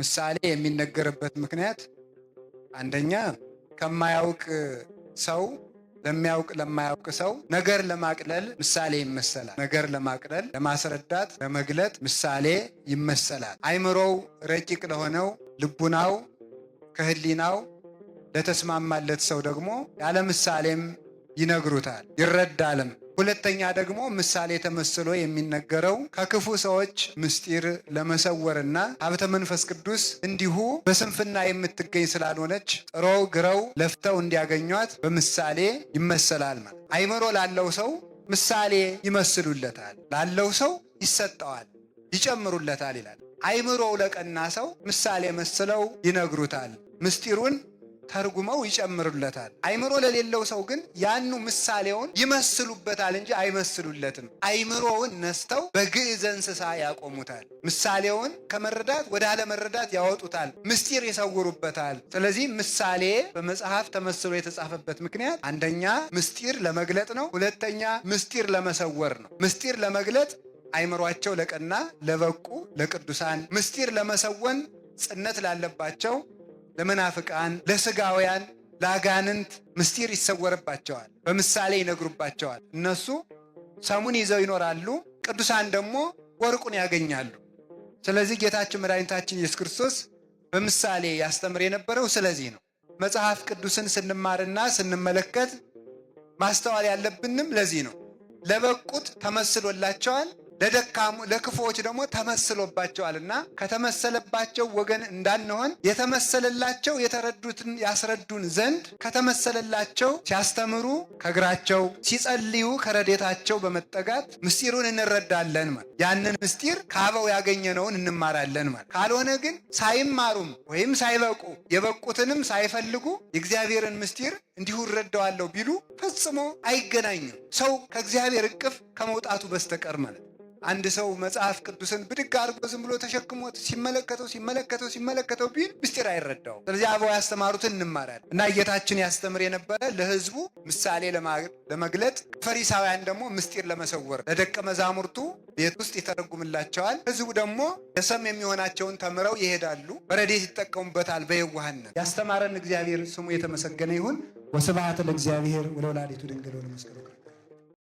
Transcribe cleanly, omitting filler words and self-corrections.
ምሳሌ የሚነገርበት ምክንያት አንደኛ ከማያውቅ ሰው ለማያውቅ ሰው ነገር ለማቅለል ምሳሌ ይመሰላል። ነገር ለማቅለል፣ ለማስረዳት፣ ለመግለጥ ምሳሌ ይመሰላል። አይምሮው ረቂቅ ለሆነው ልቡናው ከህሊናው ለተስማማለት ሰው ደግሞ ያለ ምሳሌም ይነግሩታል ይረዳልም። ሁለተኛ ደግሞ ምሳሌ ተመስሎ የሚነገረው ከክፉ ሰዎች ምስጢር ለመሰወርና ሀብተ መንፈስ ቅዱስ እንዲሁ በስንፍና የምትገኝ ስላልሆነች ጥረው ግረው ለፍተው እንዲያገኟት በምሳሌ ይመሰላል ማለት። አይምሮ ላለው ሰው ምሳሌ ይመስሉለታል፣ ላለው ሰው ይሰጠዋል፣ ይጨምሩለታል ይላል። አይምሮው ለቀና ሰው ምሳሌ መስለው ይነግሩታል፣ ምስጢሩን ተርጉመው ይጨምሩለታል። አይምሮ ለሌለው ሰው ግን ያኑ ምሳሌውን ይመስሉበታል እንጂ አይመስሉለትም። አይምሮውን ነስተው በግዕዘ እንስሳ ያቆሙታል። ምሳሌውን ከመረዳት ወደ አለመረዳት ያወጡታል፣ ምስጢር ይሰውሩበታል። ስለዚህ ምሳሌ በመጽሐፍ ተመስሎ የተጻፈበት ምክንያት አንደኛ ምስጢር ለመግለጥ ነው፣ ሁለተኛ ምስጢር ለመሰወር ነው። ምስጢር ለመግለጥ አይምሯቸው ለቀና ለበቁ ለቅዱሳን፣ ምስጢር ለመሰወን ጽነት ላለባቸው ለመናፍቃን፣ ለስጋውያን፣ ለአጋንንት ምስጢር ይሰወርባቸዋል፣ በምሳሌ ይነግሩባቸዋል። እነሱ ሰሙን ይዘው ይኖራሉ፣ ቅዱሳን ደግሞ ወርቁን ያገኛሉ። ስለዚህ ጌታችን መድኃኒታችን ኢየሱስ ክርስቶስ በምሳሌ ያስተምር የነበረው ስለዚህ ነው። መጽሐፍ ቅዱስን ስንማርና ስንመለከት ማስተዋል ያለብንም ለዚህ ነው። ለበቁት ተመስሎላቸዋል፣ ለክፉዎች ደግሞ ተመስሎባቸዋልና ከተመሰለባቸው ወገን እንዳንሆን የተመሰለላቸው የተረዱትን ያስረዱን ዘንድ ከተመሰለላቸው ሲያስተምሩ ከእግራቸው ሲጸልዩ ከረዴታቸው በመጠጋት ምስጢሩን እንረዳለን ማለት። ያንን ምስጢር ከአበው ያገኘነውን እንማራለን ማለት። ካልሆነ ግን ሳይማሩም ወይም ሳይበቁ የበቁትንም ሳይፈልጉ የእግዚአብሔርን ምስጢር እንዲሁ እረዳዋለሁ ቢሉ ፈጽሞ አይገናኝም ሰው ከእግዚአብሔር እቅፍ ከመውጣቱ በስተቀር ማለት። አንድ ሰው መጽሐፍ ቅዱስን ብድግ አድርጎ ዝም ብሎ ተሸክሞት ሲመለከተው ቢል ምስጢር አይረዳው። ስለዚህ አበው ያስተማሩትን እንማራለን እና ጌታችን ያስተምር የነበረ ለሕዝቡ ምሳሌ ለመግለጥ፣ ፈሪሳውያን ደግሞ ምስጢር ለመሰወር ለደቀ መዛሙርቱ ቤት ውስጥ ይተረጉምላቸዋል። ሕዝቡ ደግሞ ለሰም የሚሆናቸውን ተምረው ይሄዳሉ፣ በረድኤት ይጠቀሙበታል። በየዋህነት ያስተማረን እግዚአብሔር ስሙ የተመሰገነ ይሁን። ወስብሐት ለእግዚአብሔር ወለወላዲቱ ድንግል ወለመስቀሉ